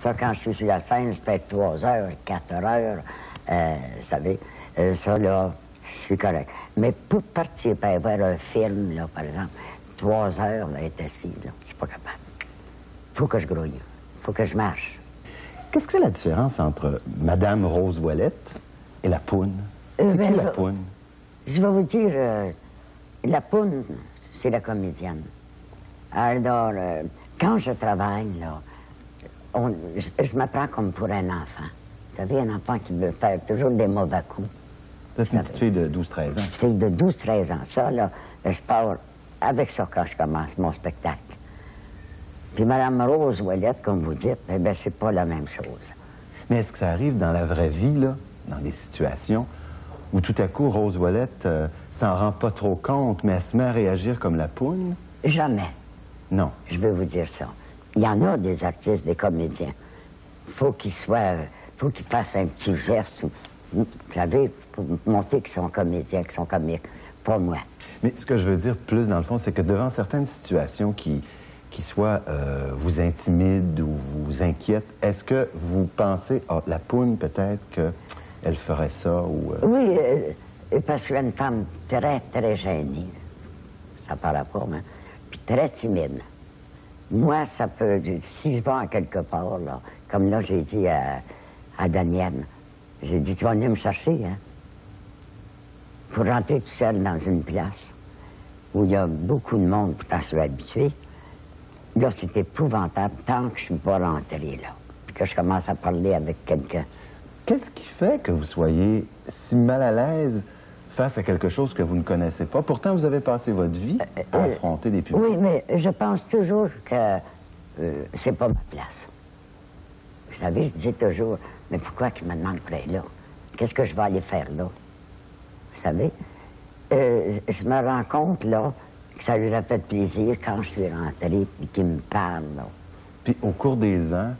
ça, quand je suis sur la scène, je peux être 3 heures, 4 heures, vous savez. Ça, là, je suis correct. Mais pour partir pour voir un film, là, par exemple, 3 heures, là, être assis, là, je suis pas capable. Faut que je grouille. Faut que je marche. Qu'est-ce que c'est la différence entre Madame Rose Ouellette et la Poune? C'est qui la Poune? Je vais vous dire, la Poune, c'est la comédienne. Alors, quand je travaille, là, je me prends comme pour un enfant. Vous savez, un enfant qui veut faire toujours des mauvais coups. C'est une petite fille de 12-13 ans. Une petite fille de 12-13 ans. Ça, là, je pars avec ça quand je commence mon spectacle. Puis Mme Rose Ouellette, comme vous dites, eh bien, c'est pas la même chose. Mais est-ce que ça arrive dans la vraie vie, là, dans des situations où tout à coup, Rose Ouellette s'en rend pas trop compte, mais elle se met à réagir comme la Poune? Jamais. Non. Je vais vous dire ça. Il y en a des artistes, des comédiens. Faut qu'ils fassent un petit geste, vous savez, pour montrer qu'ils sont comédiens, qu'ils sont comiques. Pas moi. Mais ce que je veux dire plus, dans le fond, c'est que devant certaines situations qui soit vous intimident ou vous inquiètent, est-ce que vous pensez, la Poune, peut-être qu'elle ferait ça ou... Oui, parce que je suis une femme très, très gênée. Ça paraît pas, mais... Puis très timide. Moi, ça peut... Si je vais à quelque part, là, comme là, j'ai dit à Daniel, j'ai dit, tu vas venir me chercher, hein? Pour rentrer tout seul dans une place où il y a beaucoup de monde, pourtant je suis habitué. Là, c'est épouvantable tant que je ne suis pas rentré, là. Puis que je commence à parler avec quelqu'un. Qu'est-ce qui fait que vous soyez si mal à l'aise face à quelque chose que vous ne connaissez pas? Pourtant, vous avez passé votre vie à affronter des publics. Oui, mais je pense toujours que c'est pas ma place. Vous savez, je dis toujours, mais pourquoi qu'ils me demandent pour être là? Qu'est-ce que je vais aller faire là? Vous savez, je me rends compte, là, que ça lui a fait plaisir quand je suis rentré, puis qu'il me parle, là. Puis au cours des ans,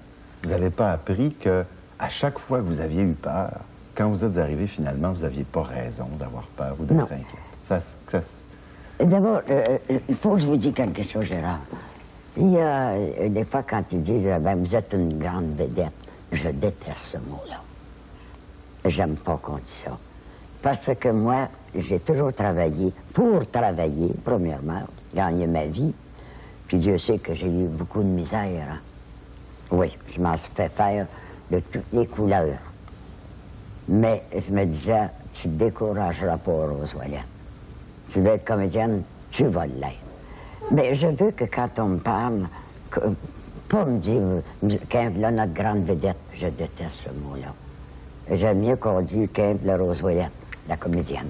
vous n'avez pas appris que à chaque fois que vous aviez eu peur, quand vous êtes arrivé, finalement, vous n'aviez pas raison d'avoir peur ou d'être inquiet. D'abord, il faut que je vous dise quelque chose, Gérard. Il y a des fois, quand ils disent ben, vous êtes une grande vedette, je déteste ce mot-là. J'aime pas qu'on dise ça. Parce que moi, j'ai toujours travaillé pour travailler, premièrement, gagner ma vie. Puis Dieu sait que j'ai eu beaucoup de misère. Hein. Oui, je m'en suis fait faire de toutes les couleurs. Mais je me disais, tu ne te décourageras pas, Rose Ouellette. Tu veux être comédienne, tu vas l'être. Mais je veux que quand on me parle, pas me dire, là, notre grande vedette, je déteste ce mot-là. J'aime mieux qu'on dise la Rose Ouellette, la comédienne.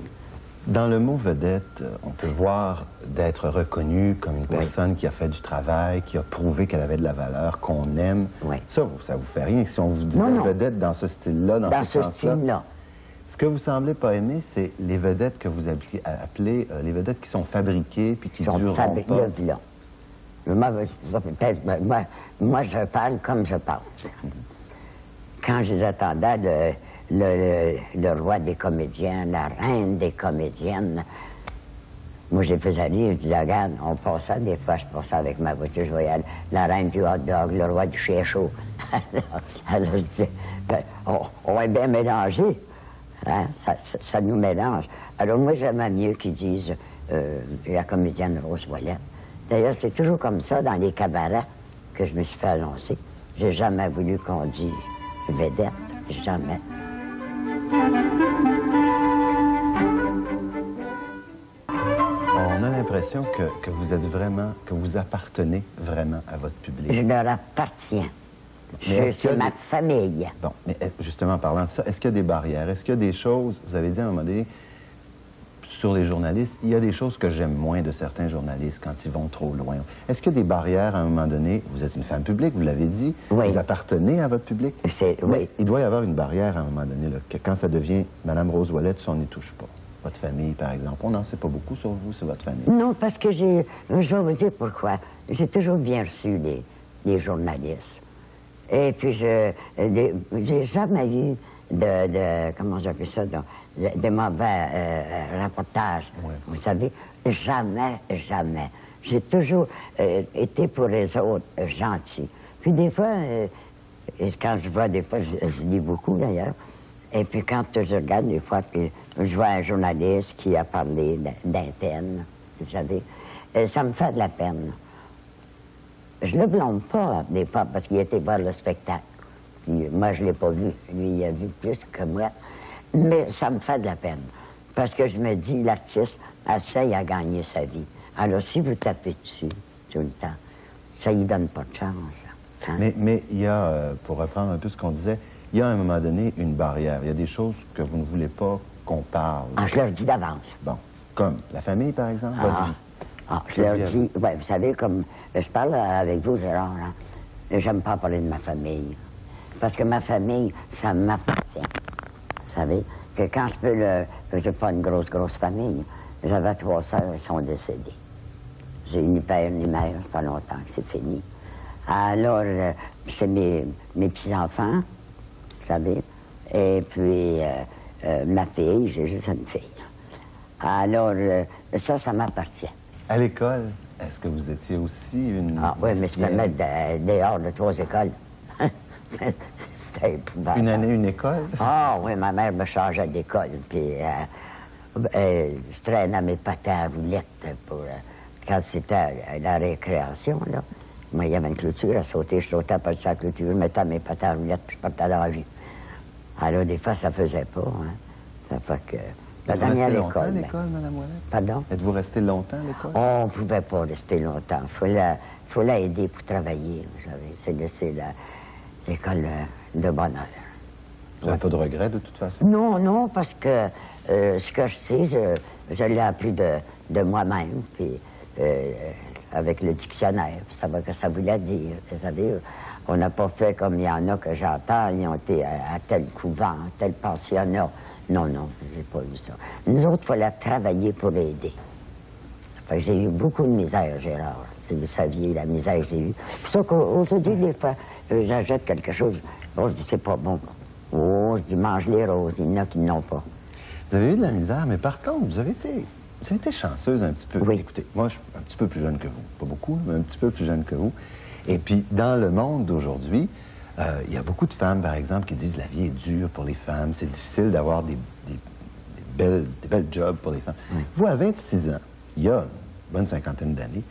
Dans le mot vedette, on peut voir d'être reconnue comme une personne qui a fait du travail, qui a prouvé qu'elle avait de la valeur, qu'on aime. Oui. Ça vous fait rien. Si on vous disait vedette dans ce style-là, dans ce style-là. Ce que vous semblez pas aimer, c'est les vedettes que vous appelez les vedettes qui sont fabriquées puis qui dureront pas. Moi, je parle comme je pense. Quand je les attendais, le roi des comédiens, la reine des comédiennes, moi, je les faisais rire, je disais, regarde, on passait, des fois, je passais avec ma voiture, je voyais la reine du hot dog, le roi du chien chaud. Alors, je disais, ben, on est bien mélangé. Hein? Ça nous mélange. Alors, moi, j'aimais mieux qu'ils disent la comédienne Rose Ouellette. D'ailleurs, c'est toujours comme ça dans les cabarets que je me suis fait annoncer. J'ai jamais voulu qu'on dise vedette, jamais. On a l'impression que vous êtes vraiment, que vous appartenez vraiment à votre public. Je leur appartiens. C'est ma famille. Bon, mais justement, en parlant de ça, est-ce qu'il y a des barrières? Est-ce qu'il y a des choses, vous avez dit à un moment donné, sur les journalistes, il y a des choses que j'aime moins de certains journalistes quand ils vont trop loin. Est-ce qu'il y a des barrières à un moment donné? Vous êtes une femme publique, vous l'avez dit. Oui. Vous appartenez à votre public. Oui. Il doit y avoir une barrière à un moment donné, là, que quand ça devient Mme Rose Ouellette, ça, on n'y touche pas. Votre famille, par exemple. On n'en sait pas beaucoup sur vous, sur votre famille. Non, parce que je vais vous dire pourquoi. J'ai toujours bien reçu les journalistes. Et puis, j'ai jamais eu comment j'appelle ça, de mauvais reportages. Ouais. Vous savez, jamais, jamais. J'ai toujours été pour les autres gentil. Puis des fois, Et quand je vois, des fois, je lis beaucoup d'ailleurs. Et puis quand je regarde des fois, puis je vois un journaliste qui a parlé d'Athènes, vous savez, ça me fait de la peine. Je le blâme pas des fois parce qu'il était voir le spectacle. Puis, moi, je ne l'ai pas vu. Lui, il a vu plus que moi. Mais ça me fait de la peine. Parce que je me dis, l'artiste essaye à gagner sa vie. Alors, si vous tapez dessus tout le temps, ça ne lui donne pas de chance. Hein? Mais il y a, pour reprendre un peu ce qu'on disait, il y a à un moment donné une barrière. Il y a des choses que vous ne voulez pas qu'on parle. Ah, je leur dis d'avance. Bon, comme la famille, par exemple, votre vie. Ah, je leur dis, ouais, vous savez, comme je parle avec vous, Gérard, hein, j'aime pas parler de ma famille. Parce que ma famille, ça m'appartient. Vous savez, que quand je n'ai pas une grosse famille. J'avais 3 sœurs, elles sont décédées. J'ai ni père ni mère, ça fait longtemps que c'est fini. Alors, c'est mes petits-enfants, vous savez, et puis ma fille, j'ai juste une fille. Alors, ça m'appartient. À l'école, est-ce que vous étiez aussi une... Ah oui, mais je me mettre dehors de 3 écoles. C'était épouvantable. Une année, une école? Ah oui, ma mère me changeait d'école, puis je traînais mes patins à roulettes pour... quand c'était la récréation, là. Moi, il y avait une clôture à sauter, je sautais par la clôture, je mettais mes patins à roulettes, puis je partais dans la rue. Alors, des fois, ça faisait pas, hein. Ça fait que... Êtes-vous restée longtemps à l'école, Mme Ouellette? Pardon? Êtes-vous restée longtemps à l'école? On ne pouvait pas rester longtemps. Il faut l'aider pour travailler, vous savez. C'est laisser l'école de bonne heure. Vous n'avez pas de regrets, de toute façon? Non, non, parce que ce que je sais, je l'ai appris de moi-même, puis avec le dictionnaire, puis savoir ce que ça voulait dire. Vous savez, on n'a pas fait comme il y en a que j'entends, ils ont été à tel couvent, tel pensionnat. Non, non, j'ai pas vu ça. Nous autres, il fallait travailler pour aider. Enfin, j'ai eu beaucoup de misère, Gérard. Si vous saviez la misère que j'ai eue. C'est pour ça qu'aujourd'hui, des fois, j'achète quelque chose. Oh, je dis, c'est pas bon. Oh, je dis, mange les roses. Il y en a qui n'ont pas. Vous avez eu de la misère, mais par contre, vous avez été chanceuse un petit peu. Oui. Écoutez, moi, je suis un petit peu plus jeune que vous. Pas beaucoup, mais un petit peu plus jeune que vous. Et puis, dans le monde d'aujourd'hui, il y a beaucoup de femmes, par exemple, qui disent la vie est dure pour les femmes, c'est difficile d'avoir des belles jobs pour les femmes. Oui. Vous, à 26 ans, il y a une bonne cinquantaine d'années,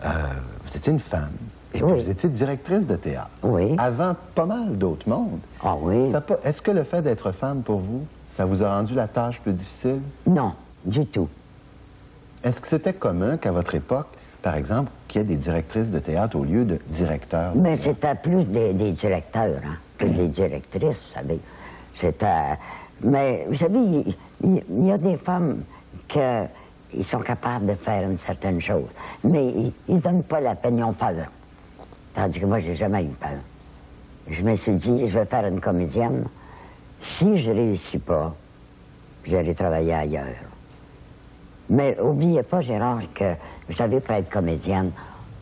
vous étiez une femme, et puis vous étiez directrice de théâtre. Oui. Avant pas mal d'autres mondes. Ah oui. Est-ce que le fait d'être femme, pour vous, ça vous a rendu la tâche plus difficile? Non, du tout. Est-ce que c'était commun qu'à votre époque, par exemple, qu'il y ait des directrices de théâtre au lieu de directeurs? Mais c'était plus des directeurs, hein, que des directrices, vous savez. C'était... Mais, vous savez, il y a des femmes qui sont capables de faire une certaine chose, mais ils ne donnent pas la peine, ils ont peur. Tandis que moi, j'ai jamais eu peur. Je me suis dit, je vais faire une comédienne. Si je réussis pas, j'allais travailler ailleurs. Mais n'oubliez pas, Gérard, que, vous savez, pour être comédienne,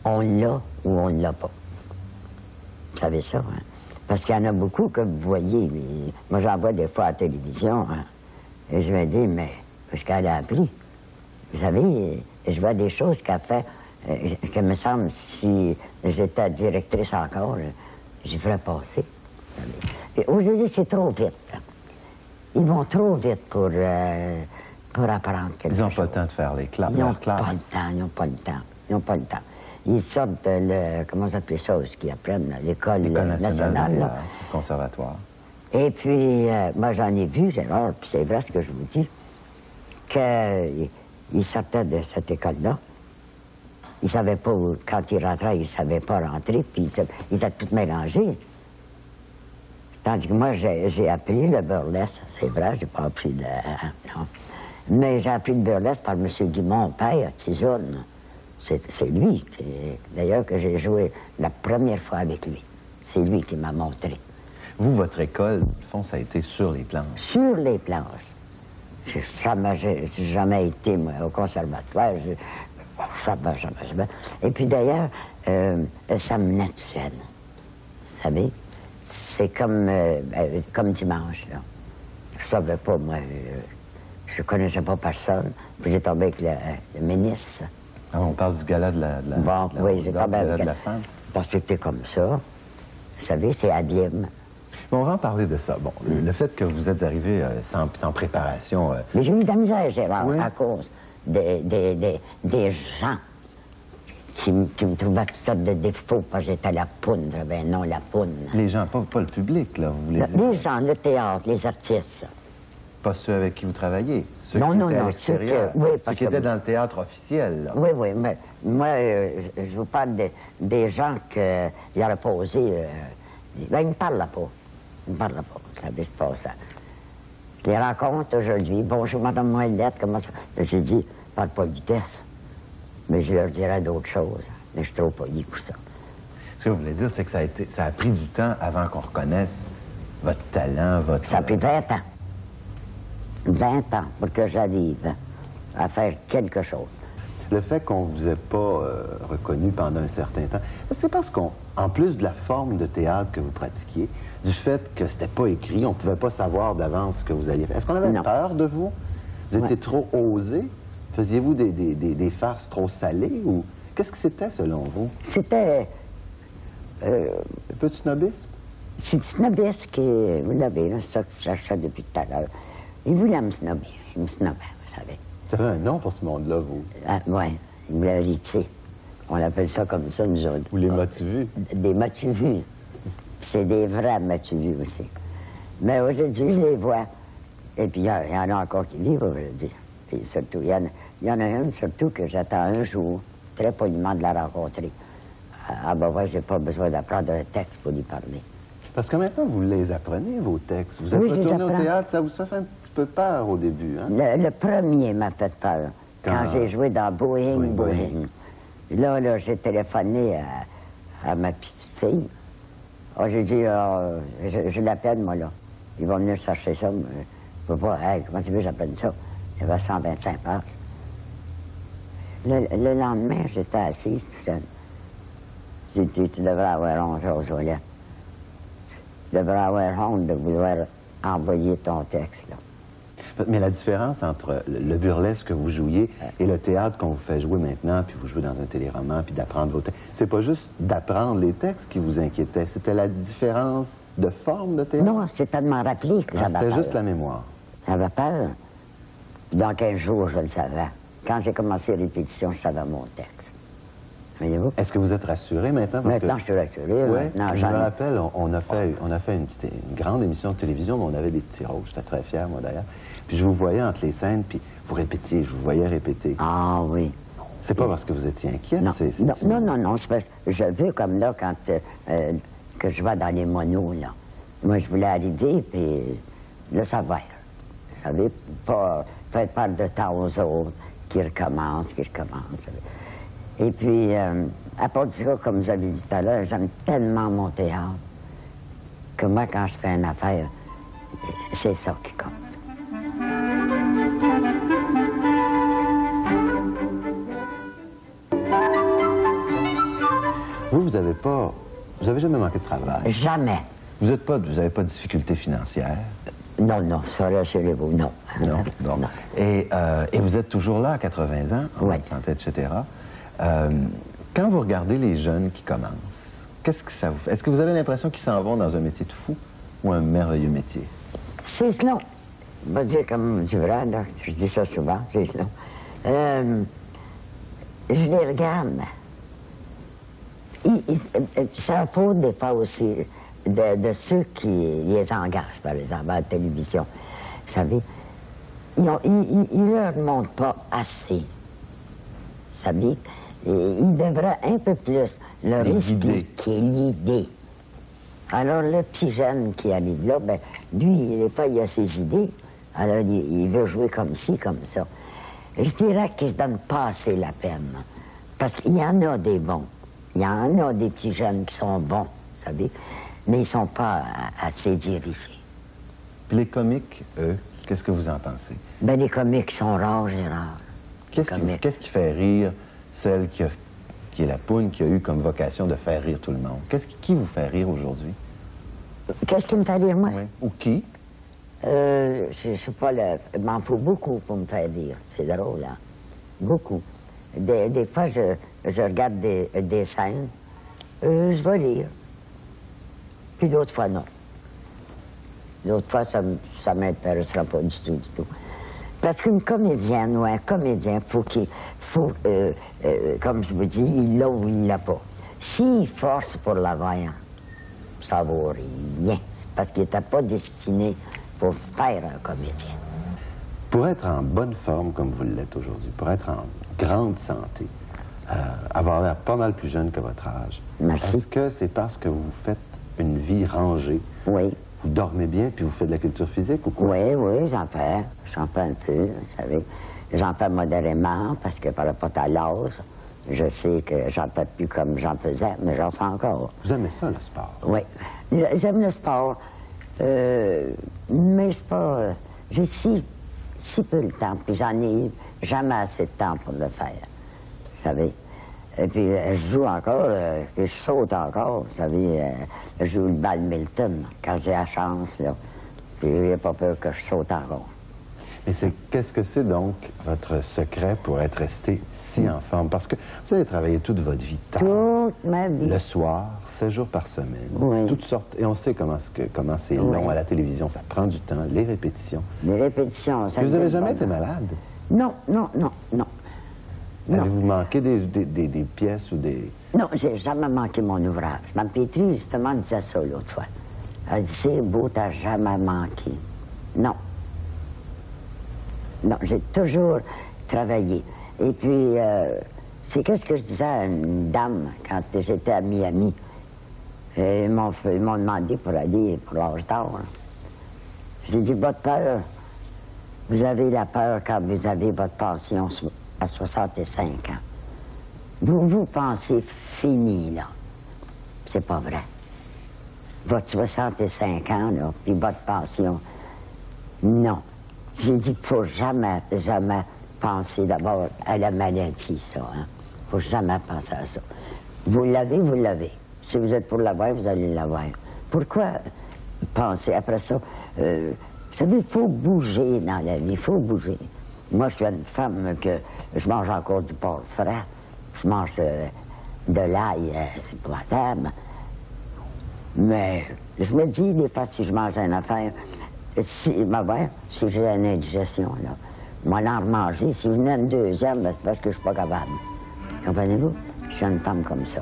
on l'a ou on ne l'a pas. Vous savez ça, hein? Parce qu'il y en a beaucoup que vous voyez. Mais moi, j'en vois des fois à la télévision, hein, et je me dis, mais qu'est-ce qu'elle a appris? Vous savez, je vois des choses qu'elle fait, que me semble, si j'étais directrice encore, j'y ferais passer. Aujourd'hui, c'est trop vite. Ils vont trop vite pour apprendre quelque chose. Ils n'ont pas le temps de faire les classes. Ils n'ont pas le temps, ils n'ont pas le temps. Ils n'ont pas le temps. Ils sortent de comment ça s'appelle ça, ce qu'ils apprennent, l'école nationale. Le conservatoire. Et puis, moi, j'en ai vu, Gérard, puis c'est vrai ce que je vous dis, qu'ils sortaient de cette école-là. Ils ne savaient pas où, quand ils rentraient, ils ne savaient pas rentrer, puis ils étaient tous mélangés. Tandis que moi, j'ai appris le burlesque. C'est vrai, j'ai pas appris le... non. Mais j'ai appris le burlesque par M. Guimond, père, Tizoune. C'est lui, d'ailleurs, que j'ai joué la première fois avec lui. C'est lui qui m'a montré. Vous, votre école, au fond, ça a été sur les planches. Sur les planches. J'ai jamais été, moi, au conservatoire. Jamais. Et puis, d'ailleurs, ça me naît de scène. Vous savez? C'est comme dimanche, là. Je savais pas, moi, je connaissais pas personne. Puis j'ai tombé avec le ministre. Ah, on parle du gala de la Bon, oui, j'ai tombé avec de la femme. Parce que c'était comme ça. Vous savez, c'est ad lib. On va en parler de ça. Bon, le fait que vous êtes arrivé sans préparation... Mais j'ai eu de la misère, Gérard, oui. à cause des gens qui me trouvaient toutes sortes de défauts parce que j'étais la poudre. Ben non, la poudre. Les gens, pas le public, là, vous voulez dire? Les gens, le théâtre, les artistes. Pas ceux avec qui vous travaillez? Ceux Non, qui non, étaient à non, l'extérieur? oui, ceux parce qui que... étaient dans le théâtre officiel, là? Oui, oui, mais moi, je vous parle des gens qui auraient posé... ben, ils ne me parlent pas. Ils ne me parlent pas. Ça ne pas ça. Je les rencontre aujourd'hui. Bonjour, madame Moellette, comment ça... J'ai dit, je parle pas de vitesse. Mais je leur dirais d'autres choses. Mais je suis trop poli pour ça. Ce que vous voulez dire, c'est que ça a pris du temps avant qu'on reconnaisse votre talent, votre... Ça a pris 20 ans. 20 ans pour que j'arrive à faire quelque chose. Le fait qu'on ne vous ait pas reconnu pendant un certain temps, c'est parce qu'en plus de la forme de théâtre que vous pratiquiez, du fait que c'était pas écrit, on ne pouvait pas savoir d'avance ce que vous alliez faire. Est-ce qu'on avait peur de vous? Vous étiez trop osé? Faisiez-vous des farces trop salées? Ou qu'est-ce que c'était, selon vous? C'était... Un peu de snobisme? C'est du snobisme que vous l'avez, c'est ça que je cherchais depuis tout à l'heure. Il voulait me snobber. Il me snobait, vous savez. Vous avez un nom pour ce monde-là, vous? Oui, il voulait hériter. On appelle ça comme ça, nous autres. Ou les m'as-tu vus? Des m'as-tu vus. C'est des vrais m'as-tu vus aussi. Mais aujourd'hui, je les vois. Et puis, il y en a encore qui vivent aujourd'hui. Puis surtout, il y en a une surtout que j'attends un jour, très poliment, de la rencontrer. Ah ben ouais, j'ai pas besoin d'apprendre un texte pour lui parler. Parce que maintenant, vous les apprenez, vos textes. Vous êtes retourné au théâtre, ça vous fait un petit peu peur au début, hein? Le premier m'a fait peur. Quand j'ai joué dans Boeing. Là, j'ai téléphoné à ma petite fille. Oh, j'ai dit, je l'appelle, moi, là. Ils vont venir chercher ça. Je ne peux pas, hey, comment tu veux que j'appelle ça? Il y avait 125 pages. Le lendemain, j'étais assise, tout seul. J'ai dit, tu devrais avoir honte aux toilettes. Tu devrais avoir honte de vouloir envoyer ton texte, là. Mais la différence entre le burlesque que vous jouiez et le théâtre qu'on vous fait jouer maintenant, puis vous jouez dans un téléroman, puis d'apprendre vos textes, c'est pas juste d'apprendre les textes qui vous inquiétaient, c'était la différence de forme de théâtre? Non, c'était de m'en rappeler que j'avais peur. C'était juste la mémoire. J'avais peur. Dans 15 jours, je le savais. Quand j'ai commencé les répétitions, je savais mon texte. Voyez-vous? Est-ce que vous êtes rassuré maintenant? Maintenant, je suis rassuré. Oui, maintenant, je me rappelle, on a fait une grande émission de télévision, mais on avait des petits rôles. J'étais très fier, moi, d'ailleurs. Puis je vous voyais entre les scènes, puis vous répétiez, je vous voyais répéter. Ah oui. C'est pas parce que vous étiez inquiète? Non, non, c'est parce que je veux, comme là, quand que je vais dans les monos, là. Moi, je voulais arriver, puis le savoir. Vous savez, pas faire perdre de temps aux autres, qui recommencent. Et puis, à part de ça, comme vous avez dit tout à l'heure, j'aime tellement mon théâtre que moi, quand je fais une affaire, c'est ça qui compte. Vous avez jamais manqué de travail? Jamais. Vous n'avez pas de difficultés financières? Non, ça, rassurez-vous, non. Non. Et vous êtes toujours là à 80 ans, en bonne santé, etc. Quand vous regardez les jeunes qui commencent, qu'est-ce que ça vous fait? Est-ce que vous avez l'impression qu'ils s'en vont dans un métier de fou ou un merveilleux métier? C'est selon. Je vais dire comme du vrai, là. Je dis ça souvent, c'est selon. Je les regarde. Ça faute des fois aussi de ceux qui les engagent, par exemple, à la télévision. Vous savez, ils ne leur montrent pas assez. Vous savez, ils devraient un peu plus leur expliquer l'idée. Alors, le petit jeune qui arrive là, ben, lui, des fois, il a ses idées. Alors, il veut jouer comme ci, comme ça. Je dirais qu'il ne se donne pas assez la peine. Parce qu'il y en a des bons. Il y en a des petits jeunes qui sont bons, vous savez, mais ils ne sont pas assez dirigés. Puis les comiques, eux, qu'est-ce que vous en pensez? Ben, les comiques sont rares, Gérard. Qu'est-ce qui fait rire celle qui est la poune, qui a eu comme vocation de faire rire tout le monde? Qui vous fait rire aujourd'hui? Qu'est-ce qui me fait rire, moi? Oui. Ou qui? Je sais pas, il m'en faut beaucoup pour me faire rire. C'est drôle, hein? Beaucoup. Des fois, je regarde des scènes, je vais rire. Puis d'autres fois, non. D'autres fois, ça ne m'intéressera pas du tout, du tout. Parce qu'une comédienne ou un comédien, comme je vous dis, il l'a ou il l'a pas. S'il force pour l'avoir, ça vaut rien. C'est parce qu'il n'était pas destiné pour faire un comédien. Pour être en bonne forme comme vous l'êtes aujourd'hui, pour être en grande santé, avoir l'air pas mal plus jeune que votre âge, merci. Est-ce que c'est parce que vous faites une vie rangée? Oui. Vous dormez bien puis vous faites de la culture physique ou quoi? Oui, oui, j'en fais. J'en fais un peu, vous savez. J'en fais modérément parce que par rapport à l'âge, je sais que j'en fais plus comme j'en faisais, mais j'en fais encore. Vous aimez ça, le sport? Oui. J'aime le sport, mais je sais pas... j'ai si peu de temps, puis j'en ai jamais assez de temps pour le faire, vous savez. Et puis, je joue encore, puis je saute encore, vous savez. Je joue le badminton quand j'ai la chance, là. Puis, il n'y a pas peur que je saute encore. Mais qu'est-ce que c'est donc votre secret pour être resté si en forme? Parce que vous avez travaillé toute votre vie tard. Toute ma vie. Le soir, 7 jours par semaine. Oui. Toutes sortes. Et on sait comment c'est long à la télévision. Ça prend du temps, les répétitions. Les répétitions, ça... Vous n'avez jamais été malade? Non, non, non, non. Avez-vous manqué des pièces ou des... Non, j'ai jamais manqué mon ouvrage. Mme Petrie, justement, disait ça l'autre fois. Elle dit, c'est beau, t'as jamais manqué. Non. Non, j'ai toujours travaillé. Et puis, c'est qu'est-ce que je disais à une dame quand j'étais à Miami. Ils m'ont demandé pour aller pour l'âge d'or. J'ai dit, votre peur, vous avez la peur quand vous avez votre pension à 65 ans. Vous pensez fini, là. C'est pas vrai. Votre 65 ans, là, puis votre pension, non. J'ai dit qu'il faut jamais, jamais penser d'abord à la maladie, ça. Hein. Faut jamais penser à ça. Vous l'avez, vous l'avez. Si vous êtes pour l'avoir, vous allez l'avoir. Pourquoi penser après ça? Vous savez, il faut bouger dans la vie, il faut bouger. Moi, je suis une femme que je mange encore du porc frais, je mange de l'ail, c'est épouvantable. Mais je me dis, des fois, si je mange une affaire, si j'ai une indigestion, là, je vais en remanger. Si je venais une deuxième, c'est parce que je suis pas capable. Comprenez-vous? Je suis une femme comme ça.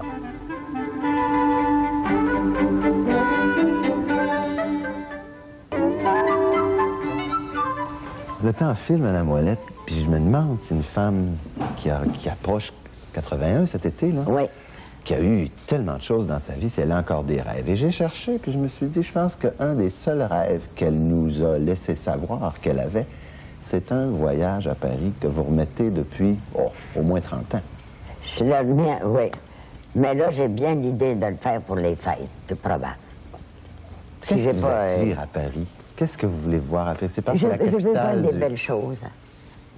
Le temps file, Mme Ouellette, puis je me demande si une femme qui approche 81 cet été, là, oui. Qui a eu tellement de choses dans sa vie, si elle a encore des rêves. Et j'ai cherché, puis je me suis dit, je pense qu'un des seuls rêves qu'elle nous a laissé savoir qu'elle avait, c'est un voyage à Paris que vous remettez depuis, au moins 30 ans. Je le remets, oui. Mais là, j'ai bien l'idée de le faire pour les fêtes, c'est probable. Qu'est-ce qui vous attire à Paris? Qu'est-ce que vous voulez voir après? C'est pas la capitale je veux voir des belles choses.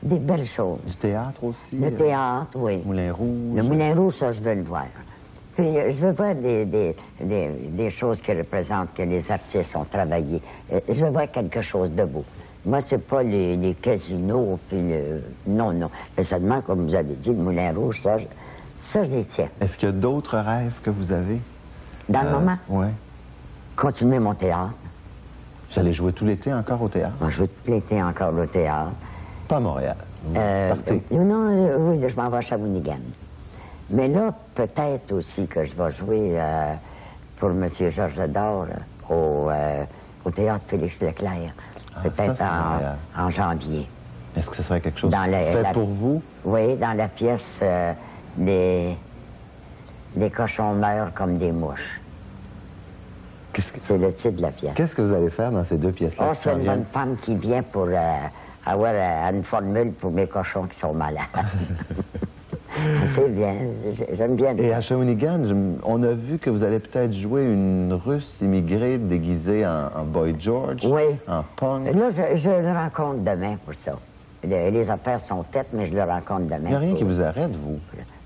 Des belles choses. Du théâtre aussi? Le théâtre, oui. Moulin Rouge? Le Moulin Rouge, ça, je veux le voir. Puis, je veux voir des choses qui représentent que les artistes ont travaillé. Je veux voir quelque chose de beau. Moi, c'est pas les casinos, puis non, non. Mais seulement, comme vous avez dit, le Moulin Rouge, ça j'y tiens. Est-ce qu'il y a d'autres rêves que vous avez? Dans le moment? Oui. Continuer mon théâtre. Vous allez jouer tout l'été encore au théâtre? Moi, je vais tout l'été encore au théâtre. Pas à Montréal. Partez. Non, oui, je m'en vais à Shawinigan. Mais là, peut-être aussi que je vais jouer pour M. Georges Dor au théâtre Félix Leclerc. Peut-être en janvier. Est-ce que ce serait quelque chose fait pour vous? Oui, dans la pièce les cochons meurent comme des mouches. C'est le titre de la pièce. Qu'est-ce que vous allez faire dans ces deux pièces-là? C'est une bonne femme qui vient pour avoir une formule pour mes cochons qui sont malades. C'est bien, j'aime bien. Et à Shawinigan, on a vu que vous allez peut-être jouer une Russe immigrée déguisée en Boy George, en punk. Là, je le rencontre demain pour ça. Les affaires sont faites, mais je le rencontre demain. Il n'y a rien qui vous arrête, vous?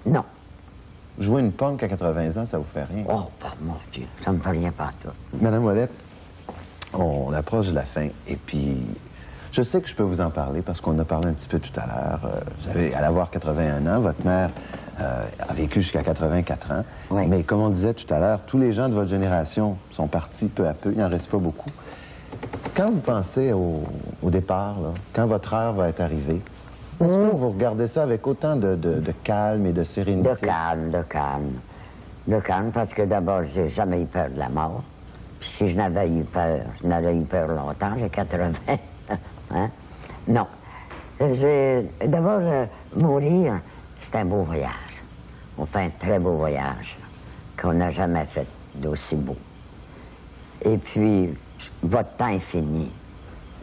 Non. Jouer une punk à 80 ans, ça vous fait rien? Oh, mon Dieu, ça me fait rien partout. Madame Ouellette, on approche de la fin, et puis Je sais que je peux vous en parler parce qu'on a parlé un petit peu tout à l'heure. Vous allez avoir 81 ans. Votre mère a vécu jusqu'à 84 ans. Oui. Mais comme on disait tout à l'heure, tous les gens de votre génération sont partis peu à peu. Il n'en reste pas beaucoup. Quand vous pensez au départ, là, quand votre heure va être arrivée, est-ce que vous regardez ça avec autant de calme et de sérénité? De calme, de calme. De calme, parce que d'abord, j'ai jamais eu peur de la mort. Puis si je n'avais eu peur, je n'avais eu peur longtemps, j'ai 80. Hein? Non. D'abord, mourir, c'est un beau voyage. On fait un très beau voyage qu'on n'a jamais fait d'aussi beau. Et puis, votre temps est fini.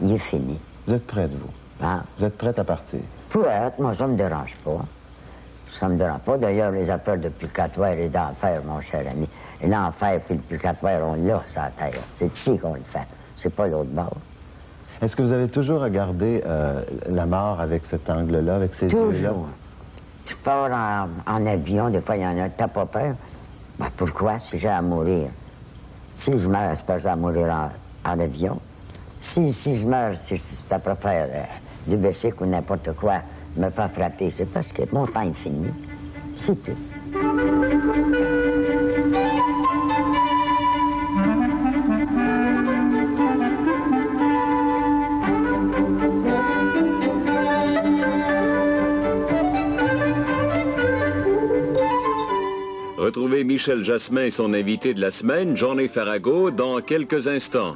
Il est fini. Vous êtes prête, vous? Hein? Vous êtes prête à partir? Pour être, moi, ça ne me dérange pas. Ça ne me dérange pas. D'ailleurs, les affaires de purgatoire et d'enfer, mon cher ami. Et l'enfer puis le purgatoire, on l'a, sur la terre. C'est ici qu'on le fait. C'est pas l'autre bord. Est-ce que vous avez toujours regardé la mort avec cet angle-là, avec ces yeux-là? Toujours. Je pars en avion, des fois, il y en a, t'as pas peur? Ben, pourquoi, si j'ai à mourir? Si je meurs, c'est parce que j'ai à mourir en avion. Si je meurs, si ça préfère du bicycle ou n'importe quoi me faire frapper, c'est parce que mon temps est fini. C'est tout. Retrouvez Michel Jasmin et son invité de la semaine, Johnny Farago, dans quelques instants.